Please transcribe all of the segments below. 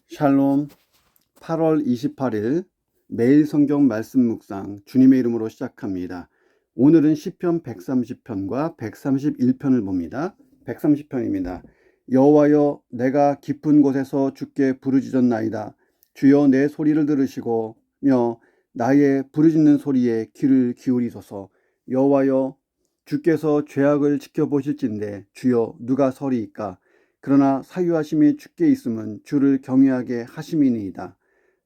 샬롬. 8월 28일 매일 성경 말씀 묵상 주님의 이름으로 시작합니다. 오늘은 시편 130편과 131편을 봅니다. 130편입니다. 여호와여, 내가 깊은 곳에서 주께 부르짖었나이다. 주여, 내 소리를 들으시고며 나의 부르짖는 소리에 귀를 기울이소서. 여호와여, 주께서 죄악을 지켜보실진대 주여, 누가 서리이까? 그러나 사유하심이 주께 있음은 주를 경외하게 하심이니이다.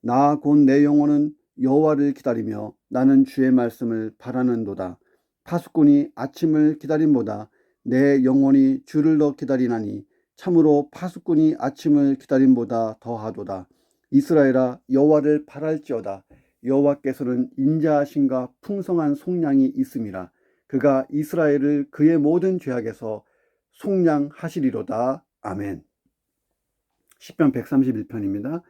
나 곧 내 영혼은 여호와를 기다리며 나는 주의 말씀을 바라는도다. 파수꾼이 아침을 기다림보다 내 영혼이 주를 더 기다리나니 참으로 파수꾼이 아침을 기다림보다 더하도다. 이스라엘아, 여호와를 바랄지어다. 여호와께서는 인자하심과 풍성한 속량이 있음이라. 그가 이스라엘을 그의 모든 죄악에서 속량하시리로다. 아멘. 시편 131편입니다.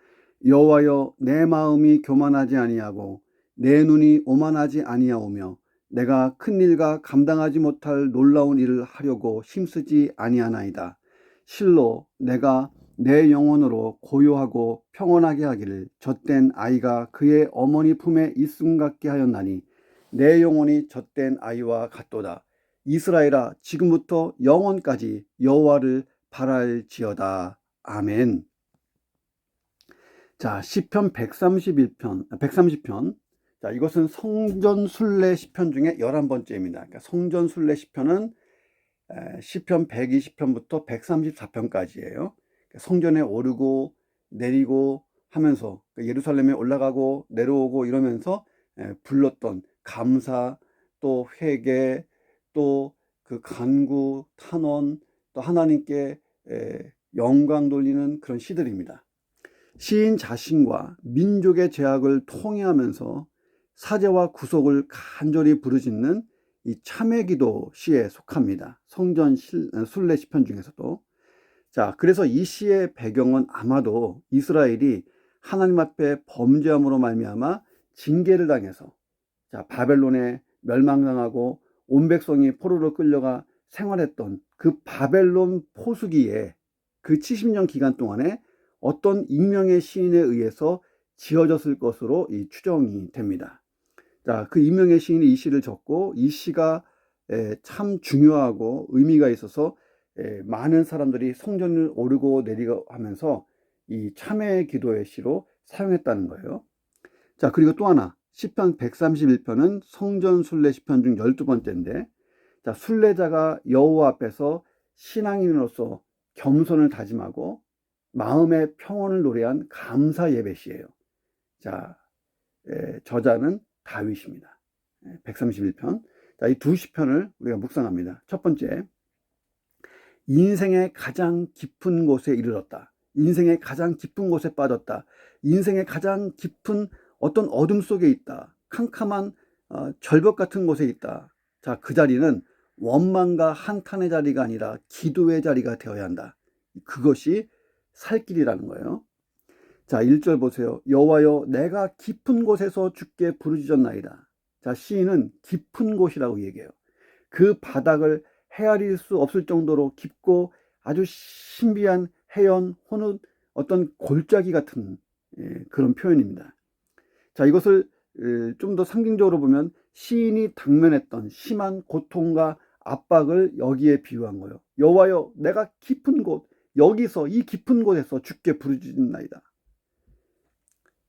여호와여, 내 마음이 교만하지 아니하고 내 눈이 오만하지 아니하오며 내가 큰 일과 감당하지 못할 놀라운 일을 하려고 힘쓰지 아니하나이다. 실로 내가 내 영혼으로 고요하고 평온하게 하기를 젖된 아이가 그의 어머니 품에 있음 같게 하였나니 내 영혼이 젖된 아이와 같도다. 이스라엘아, 지금부터 영원까지 여호와를 바랄지어다. 아멘. 자, 시편 130편. 자, 이것은 성전 순례 시편 중에 11번째입니다. 그러니까 성전 순례 시편은 시편 120편부터 134편까지예요. 성전에 오르고 내리고 하면서 예루살렘에 올라가고 내려오고 이러면서 불렀던 감사, 또 회개, 또 그 간구, 탄원, 또 하나님께 영광 돌리는 그런 시들입니다. 시인 자신과 민족의 죄악을 통회하면서 사죄와 구속을 간절히 부르짖는 이 참회기도 시에 속합니다. 성전 순례 시편 중에서도. 자, 그래서 이 시의 배경은 아마도 이스라엘이 하나님 앞에 범죄함으로 말미암아 징계를 당해서 바벨론에 멸망당하고 온 백성이 포로로 끌려가 생활했던 그 바벨론 포수기에 그 70년 기간 동안에 어떤 익명의 시인에 의해서 지어졌을 것으로 추정이 됩니다. 자, 그 익명의 시인이 이 시를 적고 이 시가 참 중요하고 의미가 있어서 많은 사람들이 성전을 오르고 내리고 하면서 이 참회 기도의 시로 사용했다는 거예요. 자, 그리고 또 하나, 시편 131편은 성전 순례 시편 중 12번째인데, 자, 순례자가 여호와 앞에서 신앙인으로서 겸손을 다짐하고 마음의 평온을 노래한 감사 예배시예요. 자, 저자는 다윗입니다. 131편. 자, 이 두 시편을 우리가 묵상합니다. 첫 번째, 인생의 가장 깊은 곳에 이르렀다. 인생의 가장 깊은 곳에 빠졌다. 인생의 가장 깊은 어떤 어둠 속에 있다. 캄캄한 절벽 같은 곳에 있다. 자, 그 자리는 원망과 한탄의 자리가 아니라 기도의 자리가 되어야 한다. 그것이 살 길이라는 거예요. 자, 1절 보세요. 여호와여, 내가 깊은 곳에서 주께 부르짖었나이다. 자, 시인은 깊은 곳이라고 얘기해요. 그 바닥을 헤아릴 수 없을 정도로 깊고 아주 신비한 해연 혹은 어떤 골짜기 같은 그런 표현입니다. 자, 이것을 좀 더 상징적으로 보면 시인이 당면했던 심한 고통과 압박을 여기에 비유한 거예요. 여호와여, 내가 깊은 곳, 여기서 이 깊은 곳에서 주께 부르짖나이다.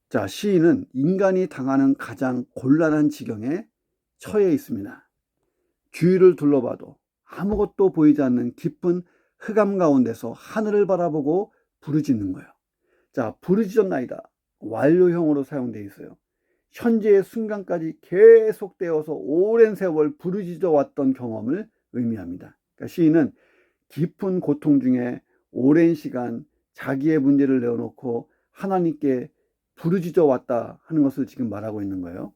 자, 시인은 인간이 당하는 가장 곤란한 지경에 처해 있습니다. 주위를 둘러봐도 아무것도 보이지 않는 깊은 흑암 가운데서 하늘을 바라보고 부르짖는 거예요. 자, 부르짖었나이다. 완료형으로 사용되어 있어요. 현재의 순간까지 계속되어서 오랜 세월 부르짖어 왔던 경험을 의미합니다. 그러니까 시인은 깊은 고통 중에 오랜 시간 자기의 문제를 내어놓고 하나님께 부르짖어 왔다 하는 것을 지금 말하고 있는 거예요.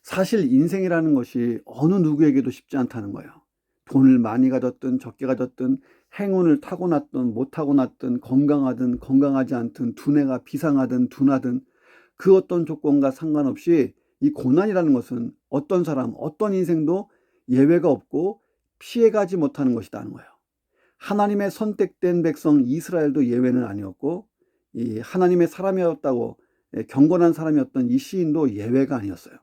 사실 인생이라는 것이 어느 누구에게도 쉽지 않다는 거예요. 돈을 많이 가졌든 적게 가졌든 행운을 타고났든 못 타고났든 건강하든 건강하지 않든 두뇌가 비상하든 둔하든 그 어떤 조건과 상관없이 이 고난이라는 것은 어떤 사람, 어떤 인생도 예외가 없고 피해가지 못하는 것이라는 거예요. 하나님의 선택된 백성 이스라엘도 예외는 아니었고 이 하나님의 사람이었다고 경건한 사람이었던 이 시인도 예외가 아니었어요.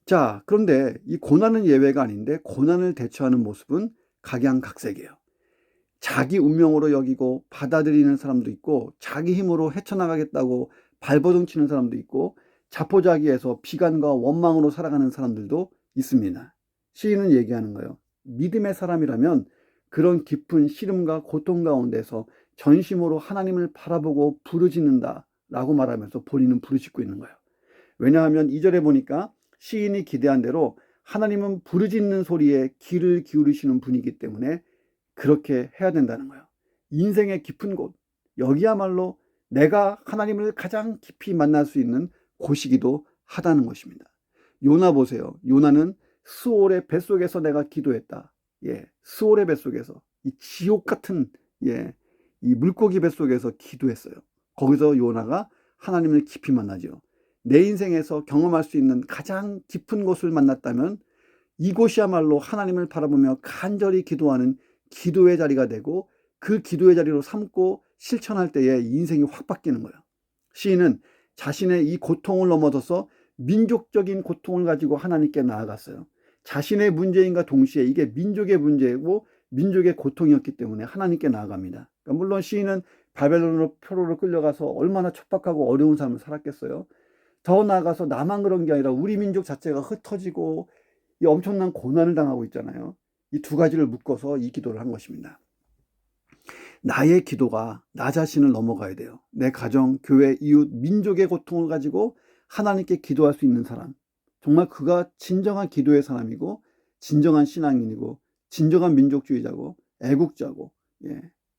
자, 그런데 이 고난은 예외가 아닌데 고난을 대처하는 모습은 각양각색이에요. 자기 운명으로 여기고 받아들이는 사람도 있고, 자기 힘으로 헤쳐나가겠다고 발버둥 치는 사람도 있고, 자포자기해서 비관과 원망으로 살아가는 사람들도 있습니다. 시인은 얘기하는 거예요. 믿음의 사람이라면 그런 깊은 시름과 고통 가운데서 전심으로 하나님을 바라보고 부르짖는다 라고 말하면서 본인은 부르짖고 있는 거예요. 왜냐하면 2절에 보니까 시인이 기대한 대로 하나님은 부르짖는 소리에 귀를 기울이시는 분이기 때문에 그렇게 해야 된다는 거예요. 인생의 깊은 곳, 여기야말로 내가 하나님을 가장 깊이 만날 수 있는 곳이기도 하다는 것입니다. 요나 보세요. 요나는 스올의 뱃속에서 내가 기도했다. 스올의 뱃속에서, 이 지옥 같은 이 물고기 뱃속에서 기도했어요. 거기서 요나가 하나님을 깊이 만나죠. 내 인생에서 경험할 수 있는 가장 깊은 곳을 만났다면 이곳이야말로 하나님을 바라보며 간절히 기도하는 기도의 자리가 되고, 그 기도의 자리로 삼고 실천할 때에 인생이 확 바뀌는 거예요. 시인은 자신의 이 고통을 넘어서서 민족적인 고통을 가지고 하나님께 나아갔어요. 자신의 문제인과 동시에 이게 민족의 문제고 민족의 고통이었기 때문에 하나님께 나아갑니다. 그러니까 물론 시인은 바벨론으로 포로로 끌려가서 얼마나 척박하고 어려운 삶을 살았겠어요. 더 나아가서 나만 그런 게 아니라 우리 민족 자체가 흩어지고 이 엄청난 고난을 당하고 있잖아요. 이 두 가지를 묶어서 이 기도를 한 것입니다. 나의 기도가 나 자신을 넘어가야 돼요. 내 가정, 교회, 이웃, 민족의 고통을 가지고 하나님께 기도할 수 있는 사람, 정말 그가 진정한 기도의 사람이고 진정한 신앙인이고 진정한 민족주의자고 애국자고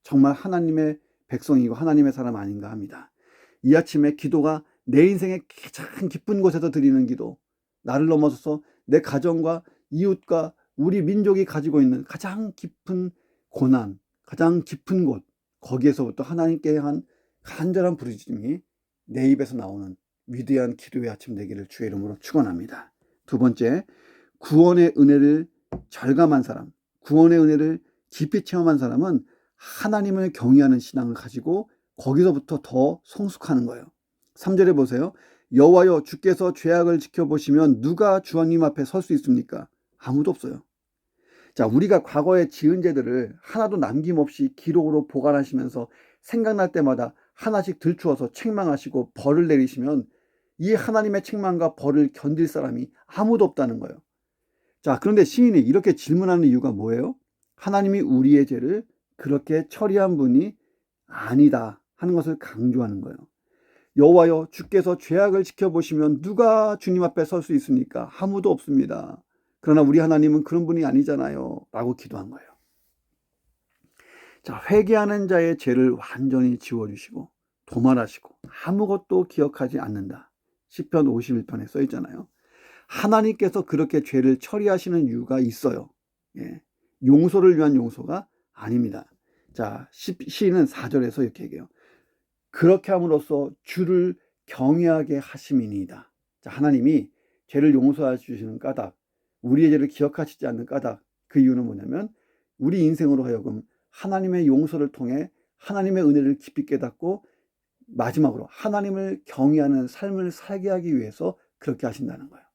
정말 하나님의 백성이고 하나님의 사람 아닌가 합니다. 이 아침에 기도가 내 인생의 가장 깊은 곳에서 드리는 기도, 나를 넘어서서 내 가정과 이웃과 우리 민족이 가지고 있는 가장 깊은 고난, 가장 깊은 곳, 거기에서부터 하나님께 한 간절한 부르짖음이 내 입에서 나오는 위대한 기도의 아침 되기를 주의 이름으로 축원합니다. 두 번째, 구원의 은혜를 절감한 사람, 구원의 은혜를 깊이 체험한 사람은 하나님을 경외하는 신앙을 가지고 거기서부터 더 성숙하는 거예요. 3절에 보세요. 여호와여, 주께서 죄악을 지켜보시면 누가 주님 앞에 설 수 있습니까? 아무도 없어요. 자, 우리가 과거에 지은 죄들을 하나도 남김없이 기록으로 보관하시면서 생각날 때마다 하나씩 들추어서 책망하시고 벌을 내리시면 이 하나님의 책망과 벌을 견딜 사람이 아무도 없다는 거예요. 자, 그런데 시인이 이렇게 질문하는 이유가 뭐예요? 하나님이 우리의 죄를 그렇게 처리한 분이 아니다 하는 것을 강조하는 거예요. 여호와여, 주께서 죄악을 지켜보시면 누가 주님 앞에 설 수 있습니까? 아무도 없습니다. 그러나 우리 하나님은 그런 분이 아니잖아요 라고 기도한 거예요. 자, 회개하는 자의 죄를 완전히 지워주시고 도말하시고 아무것도 기억하지 않는다. 시편 51편에 써 있잖아요. 하나님께서 그렇게 죄를 처리하시는 이유가 있어요. 용서를 위한 용서가 아닙니다. 자, 시인은 4절에서 이렇게 얘기해요. 그렇게 함으로써 주를 경외하게 하심이니이다. 자, 하나님이 죄를 용서해 주시는 까닭, 우리의 죄를 기억하시지 않는 까닭, 그 이유는 뭐냐면 우리 인생으로 하여금 하나님의 용서를 통해 하나님의 은혜를 깊이 깨닫고 마지막으로 하나님을 경외하는 삶을 살게 하기 위해서 그렇게 하신다는 거예요.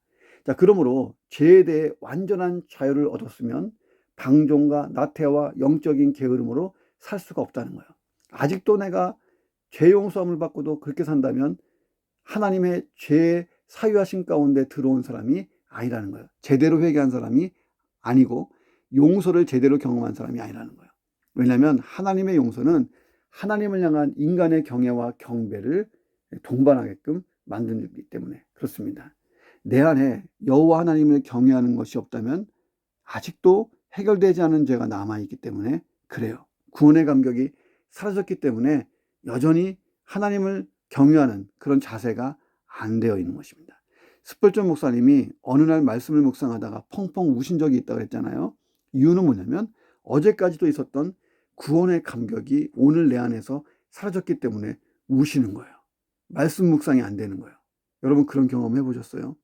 자, 그러므로 죄에 대해 완전한 자유를 얻었으면 방종과 나태와 영적인 게으름으로 살 수가 없다는 거예요. 아직도 내가 죄 용서함을 받고도 그렇게 산다면 하나님의 죄의 사유하신 가운데 들어온 사람이 아니라는 거예요. 제대로 회개한 사람이 아니고 용서를 제대로 경험한 사람이 아니라는 거예요. 왜냐하면 하나님의 용서는 하나님을 향한 인간의 경외와 경배를 동반하게끔 만들기 때문에 그렇습니다. 내 안에 여호와 하나님을 경외하는 것이 없다면 아직도 해결되지 않은 죄가 남아있기 때문에 그래요. 구원의 감격이 사라졌기 때문에 여전히 하나님을 경외하는 그런 자세가 안 되어 있는 것입니다. 스펄전 목사님이 어느 날 말씀을 묵상하다가 펑펑 우신 적이 있다고 했잖아요. 이유는 뭐냐면 어제까지도 있었던 구원의 감격이 오늘 내 안에서 사라졌기 때문에 우시는 거예요. 말씀 묵상이 안 되는 거예요. 여러분 그런 경험 해보셨어요?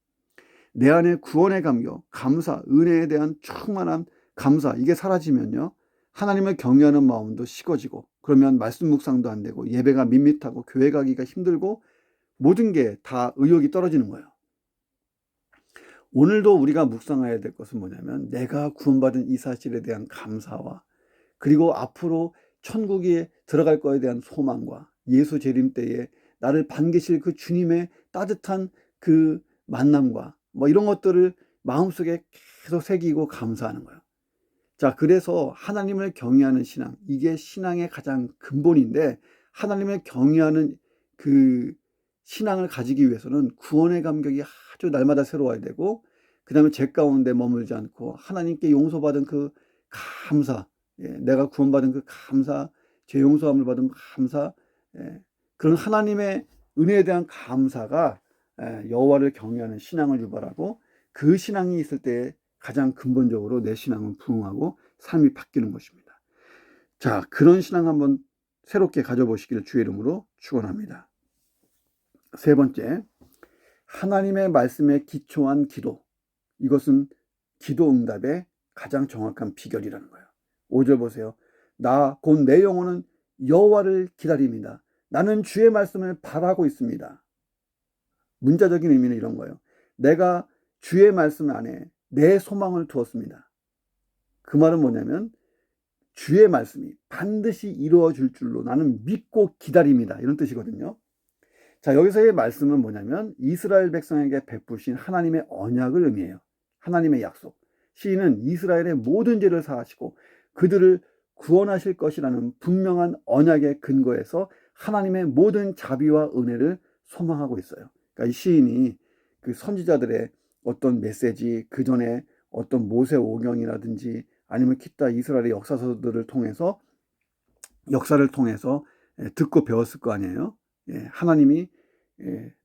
내 안에 구원의 감격, 감사, 은혜에 대한 충만한 감사, 이게 사라지면요 하나님을 경외하는 마음도 식어지고 그러면 말씀 묵상도 안 되고 예배가 밋밋하고 교회 가기가 힘들고 모든 게 다 의욕이 떨어지는 거예요. 오늘도 우리가 묵상해야 될 것은 뭐냐면 내가 구원받은 이 사실에 대한 감사와 그리고 앞으로 천국에 들어갈 거에 대한 소망과 예수 재림 때에 나를 반기실 그 주님의 따뜻한 그 만남과 뭐 이런 것들을 마음속에 계속 새기고 감사하는 거예요. 자, 그래서 하나님을 경외하는 신앙, 이게 신앙의 가장 근본인데 하나님을 경외하는 그 신앙을 가지기 위해서는 구원의 감격이 아주 날마다 새로워야 되고 그 다음에 죄 가운데 머물지 않고 하나님께 용서받은 그 감사, 내가 구원받은 그 감사, 죄 용서함을 받은 감사, 그런 하나님의 은혜에 대한 감사가 여호와를 경외하는 신앙을 유발하고 그 신앙이 있을 때 가장 근본적으로 내 신앙은 부흥하고 삶이 바뀌는 것입니다. 자, 그런 신앙 한번 새롭게 가져보시기를 주의 이름으로 축원합니다. 세 번째, 하나님의 말씀에 기초한 기도. 이것은 기도 응답의 가장 정확한 비결이라는 거예요. 5절 보세요. 나 곧 내 영혼은 여호와를 기다립니다. 나는 주의 말씀을 바라고 있습니다. 문자적인 의미는 이런 거예요. 내가 주의 말씀 안에 내 소망을 두었습니다. 그 말은 뭐냐면 주의 말씀이 반드시 이루어질 줄로 나는 믿고 기다립니다. 이런 뜻이거든요. 자, 여기서의 말씀은 뭐냐면 이스라엘 백성에게 베푸신 하나님의 언약을 의미해요. 하나님의 약속. 시인은 이스라엘의 모든 죄를 사하시고 그들을 구원하실 것이라는 분명한 언약의 근거에서 하나님의 모든 자비와 은혜를 소망하고 있어요. 그러니까 이 시인이 그 선지자들의 어떤 메시지, 그 전에 어떤 모세 오경이라든지 아니면 기타 이스라엘의 역사서들을 통해서 역사를 통해서 듣고 배웠을 거 아니에요. 하나님이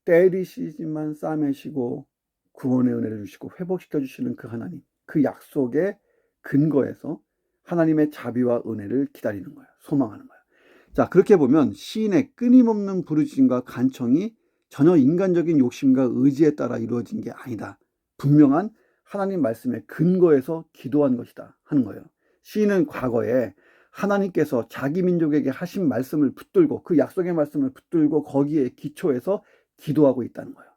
때리시지만 싸매시고 구원의 은혜를 주시고 회복시켜 주시는 그 하나님, 그 약속의 근거에서 하나님의 자비와 은혜를 기다리는 거예요. 소망하는 거예요. 자, 그렇게 보면 시인의 끊임없는 부르짖음과 간청이 전혀 인간적인 욕심과 의지에 따라 이루어진 게 아니다. 분명한 하나님 말씀의 근거에서 기도한 것이다 하는 거예요. 시인은 과거에 하나님께서 자기 민족에게 하신 말씀을 붙들고 그 약속의 말씀을 붙들고 거기에 기초해서 기도하고 있다는 거예요.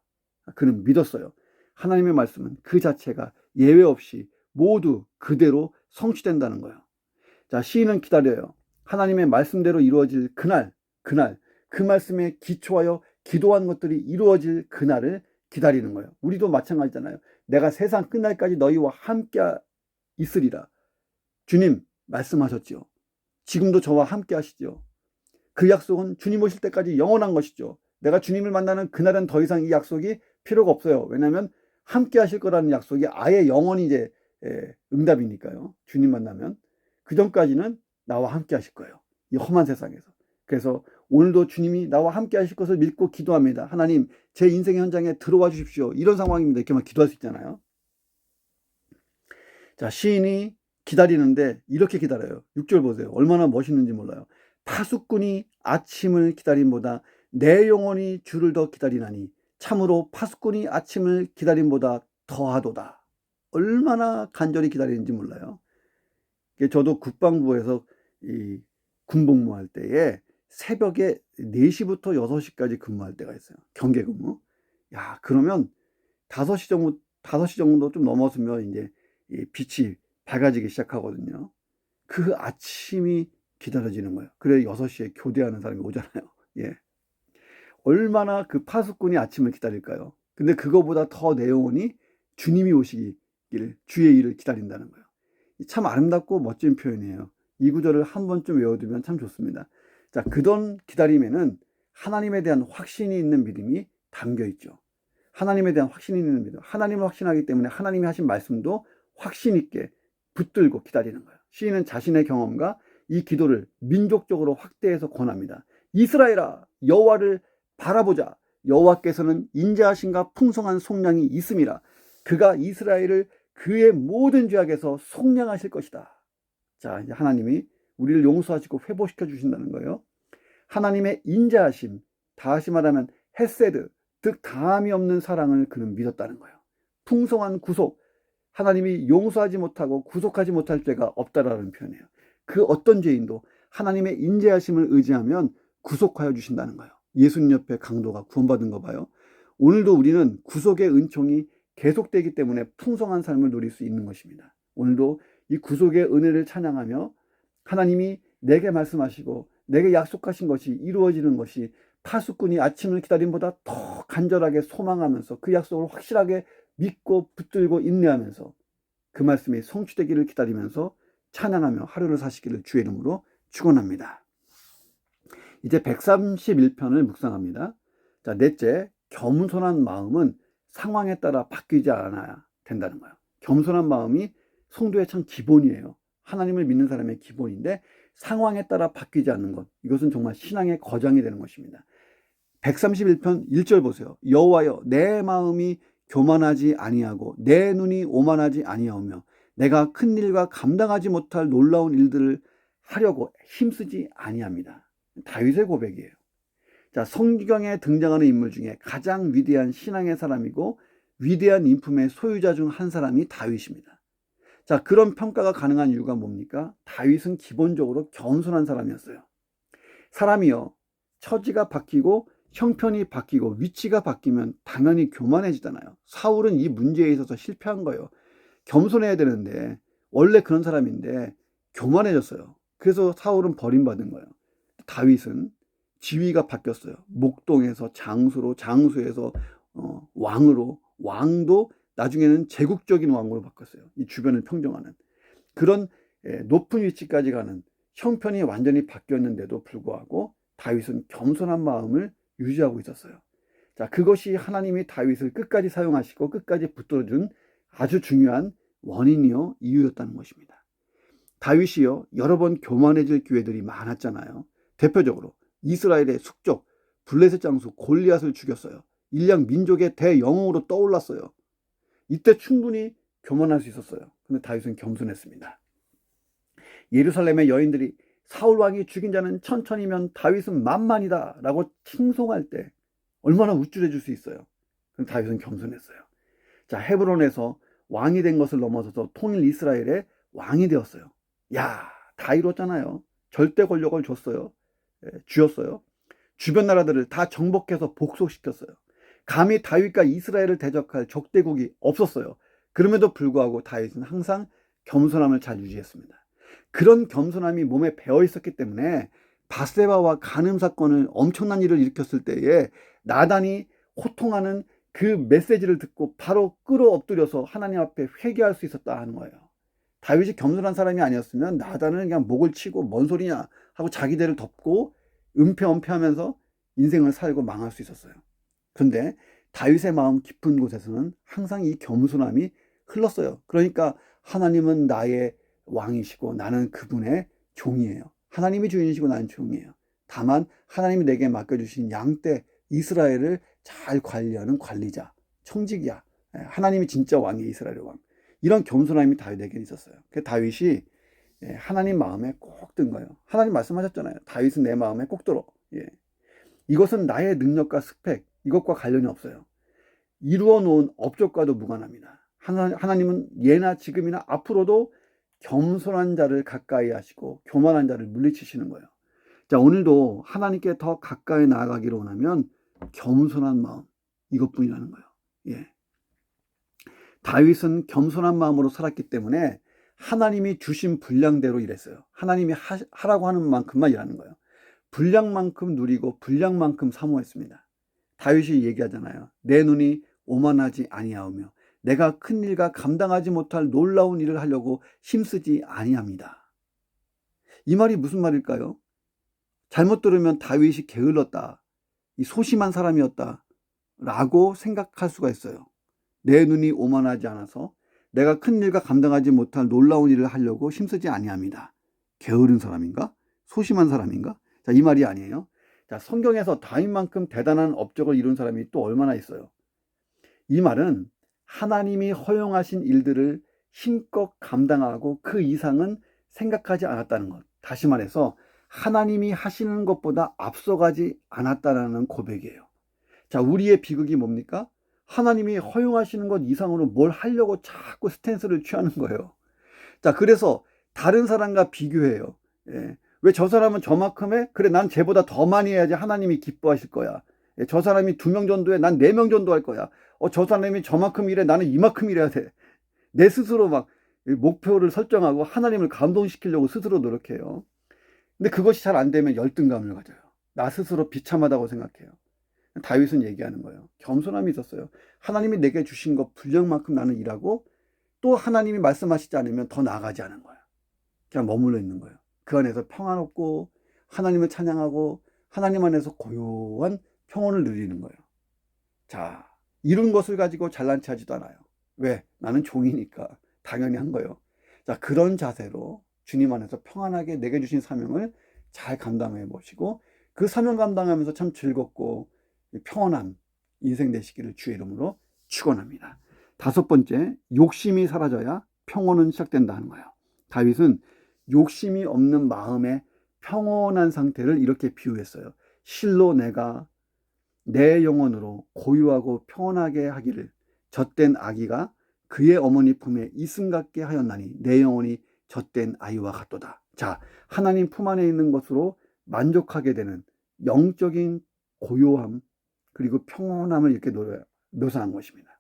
그는 믿었어요. 하나님의 말씀은 그 자체가 예외 없이 모두 그대로 성취된다는 거예요. 자, 시인은 기다려요. 하나님의 말씀대로 이루어질 그날 그 말씀에 기초하여 기도한 것들이 이루어질 그날을 기다리는 거예요. 우리도 마찬가지잖아요. 내가 세상 끝날까지 너희와 함께 있으리라. 주님 말씀하셨죠. 지금도 저와 함께 하시죠. 그 약속은 주님 오실 때까지 영원한 것이죠. 내가 주님을 만나는 그날은 더 이상 이 약속이 필요가 없어요. 왜냐하면 함께 하실 거라는 약속이 아예 영원히 이제 응답이니까요. 주님 만나면 그 전까지는 나와 함께 하실 거예요. 이 험한 세상에서. 그래서 오늘도 주님이 나와 함께 하실 것을 믿고 기도합니다. 하나님, 제 인생의 현장에 들어와 주십시오. 이런 상황입니다. 이렇게만 기도할 수 있잖아요. 자, 시인이 기다리는데 이렇게 기다려요. 6절 보세요. 얼마나 멋있는지 몰라요. 파수꾼이 아침을 기다림보다 내 영혼이 주를 더 기다리나니 참으로 파수꾼이 아침을 기다림보다 더하도다. 얼마나 간절히 기다리는지 몰라요. 저도 국방부에서 이 군복무할 때에 새벽에 4시부터 6시까지 근무할 때가 있어요. 경계 근무. 야, 그러면 5시 정도 좀 넘어서면 이제 이 빛이 밝아지기 시작하거든요. 그 아침이 기다려지는 거예요. 그래 6시에 교대하는 사람이 오잖아요. 예. 얼마나 그 파수꾼이 아침을 기다릴까요? 근데 그거보다 더 내 영혼이 주님이 오시길, 주의 일을 기다린다는 거예요. 참 아름답고 멋진 표현이에요. 이 구절을 한 번쯤 외워두면 참 좋습니다. 자, 그런 기다림에는 하나님에 대한 확신이 있는 믿음이 담겨 있죠. 하나님에 대한 확신이 있는 믿음. 하나님을 확신하기 때문에 하나님이 하신 말씀도 확신 있게 붙들고 기다리는 거예요. 시인은 자신의 경험과 이 기도를 민족적으로 확대해서 권합니다. 이스라엘아, 여호와를 바라보자. 여호와께서는 인자하심과 풍성한 속량이 있음이라. 그가 이스라엘을 그의 모든 죄악에서 속량하실 것이다. 자, 이제 하나님이 우리를 용서하시고 회복시켜 주신다는 거예요. 하나님의 인자하심, 다시 말하면 헤세드, 즉 다함이 없는 사랑을 그는 믿었다는 거예요. 풍성한 구속, 하나님이 용서하지 못하고 구속하지 못할 죄가 없다라는 표현이에요. 그 어떤 죄인도 하나님의 인자하심을 의지하면 구속하여 주신다는 거예요. 예수님 옆에 강도가 구원받은 거 봐요. 오늘도 우리는 구속의 은총이 계속되기 때문에 풍성한 삶을 누릴 수 있는 것입니다. 오늘도 이 구속의 은혜를 찬양하며 하나님이 내게 말씀하시고 내게 약속하신 것이 이루어지는 것이 파수꾼이 아침을 기다림보다 더 간절하게 소망하면서 그 약속을 확실하게 믿고 붙들고 인내하면서 그 말씀이 성취되기를 기다리면서 찬양하며 하루를 사시기를 주의 이름으로 축원합니다. 이제 131편을 묵상합니다. 자, 넷째, 겸손한 마음은 상황에 따라 바뀌지 않아야 된다는 거예요. 겸손한 마음이 성도의 참 기본이에요. 하나님을 믿는 사람의 기본인데 상황에 따라 바뀌지 않는 것, 이것은 정말 신앙의 거장이 되는 것입니다. 131편 1절 보세요. 여호와여, 내 마음이 교만하지 아니하고 내 눈이 오만하지 아니하오며 내가 큰 일과 감당하지 못할 놀라운 일들을 하려고 힘쓰지 아니합니다. 다윗의 고백이에요. 자, 성경에 등장하는 인물 중에 가장 위대한 신앙의 사람이고 위대한 인품의 소유자 중 한 사람이 다윗입니다. 자, 그런 평가가 가능한 이유가 뭡니까? 다윗은 기본적으로 겸손한 사람이었어요. 사람이요, 처지가 바뀌고 형편이 바뀌고 위치가 바뀌면 당연히 교만해지잖아요. 사울은 이 문제에 있어서 실패한 거예요. 겸손해야 되는데 원래 그런 사람인데 교만해졌어요. 그래서 사울은 버림받은 거예요. 다윗은 지위가 바뀌었어요. 목동에서 장수로, 장수에서 왕으로, 왕도 나중에는 제국적인 왕으로 바뀌었어요. 이 주변을 평정하는 그런 높은 위치까지 가는 형편이 완전히 바뀌었는데도 불구하고 다윗은 겸손한 마음을 유지하고 있었어요. 자, 그것이 하나님이 다윗을 끝까지 사용하시고 끝까지 붙들어준 아주 중요한 원인이요, 이유였다는 것입니다. 다윗이요, 여러 번 교만해질 기회들이 많았잖아요. 대표적으로 이스라엘의 숙적 블레셋 장수 골리앗을 죽였어요. 일량 민족의 대영웅으로 떠올랐어요. 이때 충분히 교만할 수 있었어요. 근데 다윗은 겸손했습니다. 예루살렘의 여인들이 사울 왕이 죽인 자는 천천히면 다윗은 만만이다 라고 칭송할 때 얼마나 우쭐해 줄 수 있어요. 근데 다윗은 겸손했어요. 자, 헤브론에서 왕이 된 것을 넘어서서 통일 이스라엘의 왕이 되었어요. 야, 다 이뤘잖아요. 절대 권력을 줬어요. 쥐었어요. 주변 나라들을 다 정복해서 복속시켰어요. 감히 다윗과 이스라엘을 대적할 적대국이 없었어요. 그럼에도 불구하고 다윗은 항상 겸손함을 잘 유지했습니다. 그런 겸손함이 몸에 배어 있었기 때문에 바세바와 간음 사건을 엄청난 일을 일으켰을 때에 나단이 호통하는 그 메시지를 듣고 바로 끌어엎드려서 하나님 앞에 회개할 수 있었다 하는 거예요. 다윗이 겸손한 사람이 아니었으면 나단은 그냥 목을 치고 뭔 소리냐 하고 자기들을 덮고 은폐하면서 인생을 살고 망할 수 있었어요. 그런데 다윗의 마음 깊은 곳에서는 항상 이 겸손함이 흘렀어요. 그러니까 하나님은 나의 왕이시고 나는 그분의 종이에요. 하나님이 주인이시고 나는 종이에요. 다만 하나님이 내게 맡겨주신 양떼 이스라엘을 잘 관리하는 관리자, 청직이야. 하나님이 진짜 왕이에요. 이스라엘의 왕. 이런 겸손함이 다윗에게 있었어요. 그 다윗이 하나님 마음에 꼭 든 거예요. 하나님 말씀하셨잖아요. 다윗은 내 마음에 꼭 들어. 이것은 나의 능력과 스펙, 이것과 관련이 없어요. 이루어 놓은 업적과도 무관합니다. 하나님은 예나 지금이나 앞으로도 겸손한 자를 가까이 하시고 교만한 자를 물리치시는 거예요. 자, 오늘도 하나님께 더 가까이 나아가기를 원하면 겸손한 마음, 이것뿐이라는 거예요. 다윗은 겸손한 마음으로 살았기 때문에 하나님이 주신 분량대로 일했어요. 하나님이 하라고 하는 만큼만 일하는 거예요. 분량만큼 누리고 분량만큼 사모했습니다. 다윗이 얘기하잖아요. 내 눈이 오만하지 아니하오며 내가 큰 일과 감당하지 못할 놀라운 일을 하려고 힘쓰지 아니합니다. 이 말이 무슨 말일까요? 잘못 들으면 다윗이 게을렀다, 이 소심한 사람이었다 라고 생각할 수가 있어요. 내 눈이 오만하지 않아서 내가 큰 일과 감당하지 못할 놀라운 일을 하려고 힘쓰지 아니합니다. 게으른 사람인가? 소심한 사람인가? 자, 이 말이 아니에요. 자, 성경에서 다윗만큼 대단한 업적을 이룬 사람이 또 얼마나 있어요. 이 말은 하나님이 허용하신 일들을 힘껏 감당하고 그 이상은 생각하지 않았다는 것. 다시 말해서 하나님이 하시는 것보다 앞서가지 않았다는 고백이에요. 자, 우리의 비극이 뭡니까? 하나님이 허용하시는 것 이상으로 뭘 하려고 자꾸 스탠스를 취하는 거예요. 자, 그래서 다른 사람과 비교해요. 왜 저 사람은 저만큼 해? 그래, 난 쟤보다 더 많이 해야지 하나님이 기뻐하실 거야. 저 사람이 2명 전도해, 난 4명 전도할 거야. 저 사람이 저만큼 일해, 나는 이만큼 일해야 돼. 내 스스로 막 목표를 설정하고 하나님을 감동시키려고 스스로 노력해요. 근데 그것이 잘 안 되면 열등감을 가져요. 나 스스로 비참하다고 생각해요. 다윗은 얘기하는 거예요. 겸손함이 있었어요. 하나님이 내게 주신 것 분량만큼 나는 일하고, 또 하나님이 말씀하시지 않으면 더 나아가지 않은 거예요. 그냥 머물러 있는 거예요. 그 안에서 평안없고 하나님을 찬양하고 하나님 안에서 고요한 평온을 누리는 거예요. 자, 이룬 것을 가지고 잘난 체 하지도 않아요. 왜? 나는 종이니까 당연히 한 거예요. 자, 그런 자세로 주님 안에서 평안하게 내게 주신 사명을 잘 감당해 보시고, 그 사명 감당하면서 참 즐겁고 평안한 인생 되시기를 주의 이름으로 축원합니다. 5번째, 욕심이 사라져야 평온은 시작된다 하는 거예요. 다윗은 욕심이 없는 마음의 평온한 상태를 이렇게 비유했어요. 실로 내가 내 영혼으로 고요하고 평온하게 하기를 젖된 아기가 그의 어머니 품에 이슴 같게 하였나니 내 영혼이 젖된 아이와 같도다. 자, 하나님 품 안에 있는 것으로 만족하게 되는 영적인 고요함 그리고 평온함을 이렇게 묘사한 것입니다.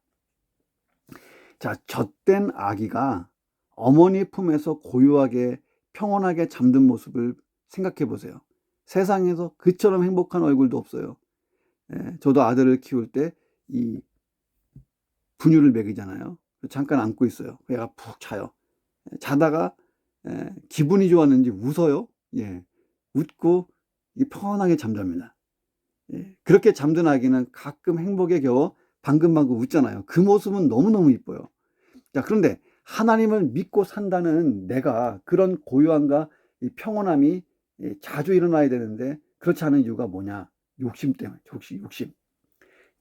자, 젖된 아기가 어머니 품에서 고요하게 평온하게 잠든 모습을 생각해 보세요. 세상에서 그처럼 행복한 얼굴도 없어요. 저도 아들을 키울 때 이 분유를 먹이잖아요. 잠깐 안고 있어요. 얘가 푹 자요. 자다가 기분이 좋았는지 웃어요. 웃고 평안하게 잠잡니다. 그렇게 잠든 아기는 가끔 행복에 겨워 방금방금 웃잖아요. 그 모습은 너무너무 이뻐요. 자, 그런데 하나님을 믿고 산다는 내가 그런 고요함과 이 평온함이 자주 일어나야 되는데 그렇지 않은 이유가 뭐냐? 욕심 때문에. 욕심.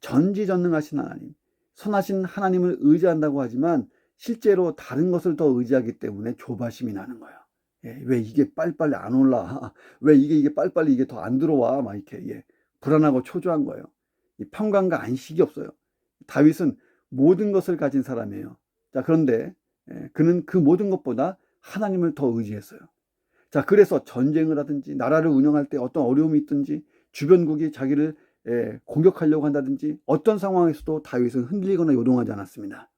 전지전능하신 하나님, 선하신 하나님을 의지한다고 하지만 실제로 다른 것을 더 의지하기 때문에 조바심이 나는 거예요. 왜 이게 빨리빨리 안 올라? 왜 이게 빨리빨리 이게 더 안 들어와? 막 이렇게 불안하고 초조한 거예요. 이 평강과 안식이 없어요. 다윗은 모든 것을 가진 사람이에요. 자, 그런데 그는 그 모든 것보다 하나님을 더 의지했어요. 자, 그래서 전쟁을 하든지 나라를 운영할 때 어떤 어려움이 있든지 주변국이 자기를 공격하려고 한다든지 어떤 상황에서도 다윗은 흔들리거나 요동하지 않았습니다.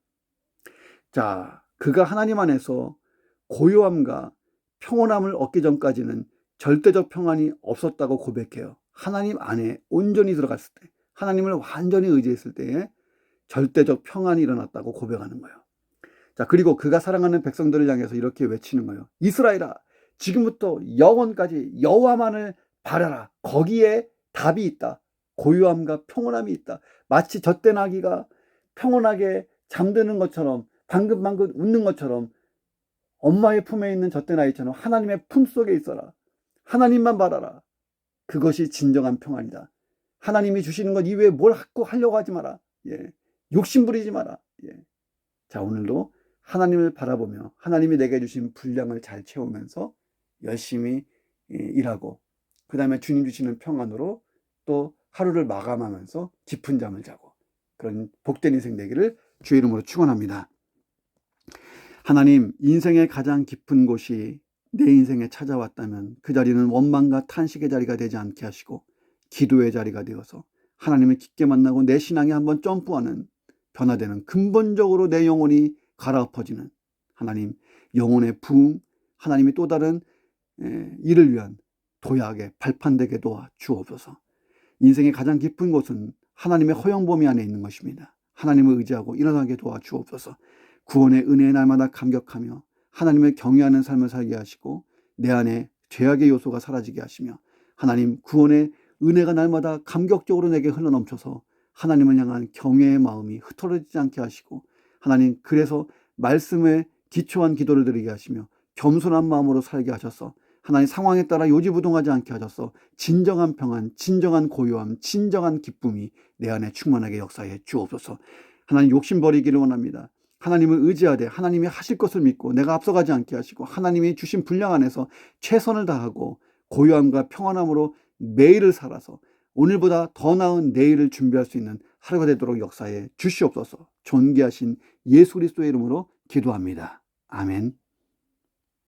자, 그가 하나님 안에서 고요함과 평온함을 얻기 전까지는 절대적 평안이 없었다고 고백해요. 하나님 안에 온전히 들어갔을 때, 하나님을 완전히 의지했을 때에 절대적 평안이 일어났다고 고백하는 거예요. 자, 그리고 그가 사랑하는 백성들을 향해서 이렇게 외치는 거예요. 이스라엘아, 지금부터 영원까지 여호와만을 바라라. 거기에 답이 있다. 고요함과 평온함이 있다. 마치 젖된 아기가 평온하게 잠드는 것처럼, 방긋방긋 웃는 것처럼, 엄마의 품에 있는 젖된 아이처럼 하나님의 품 속에 있어라. 하나님만 바라라. 그것이 진정한 평안이다. 하나님이 주시는 것 이외에 뭘 하려고 하지 마라. 욕심 부리지 마라. 자, 오늘도 하나님을 바라보며 하나님이 내게 주신 분량을 잘 채우면서 열심히 일하고, 그 다음에 주님 주시는 평안으로 또 하루를 마감하면서 깊은 잠을 자고, 그런 복된 인생 되기를 주의 이름으로 축원합니다. 하나님, 인생의 가장 깊은 곳이 내 인생에 찾아왔다면 그 자리는 원망과 탄식의 자리가 되지 않게 하시고 기도의 자리가 되어서 하나님을 깊게 만나고 내 신앙이 한번 점프하는, 변화되는, 근본적으로 내 영혼이 갈아엎어지는 하나님, 영혼의 부흥, 하나님이 또 다른 일을 위한 도약의 발판되게 도와 주옵소서. 인생의 가장 깊은 곳은 하나님의 허영 범위 안에 있는 것입니다. 하나님을 의지하고 일어나게 도와 주옵소서. 구원의 은혜의 날마다 감격하며 하나님을 경외하는 삶을 살게 하시고 내 안에 죄악의 요소가 사라지게 하시며, 하나님 구원의 은혜가 날마다 감격적으로 내게 흘러넘쳐서 하나님을 향한 경외의 마음이 흐트러지지 않게 하시고, 하나님 그래서 말씀에 기초한 기도를 드리게 하시며 겸손한 마음으로 살게 하셔서 하나님 상황에 따라 요지부동하지 않게 하셔서 진정한 평안, 진정한 고요함, 진정한 기쁨이 내 안에 충만하게 역사해 주옵소서. 하나님 욕심 버리기를 원합니다. 하나님을 의지하되 하나님이 하실 것을 믿고 내가 앞서가지 않게 하시고 하나님이 주신 분량 안에서 최선을 다하고 고요함과 평안함으로 매일을 살아서 오늘보다 더 나은 내일을 준비할 수 있는 하루가 되도록 역사해 주시옵소서. 존귀하신 예수 그리스도의 이름으로 기도합니다. 아멘.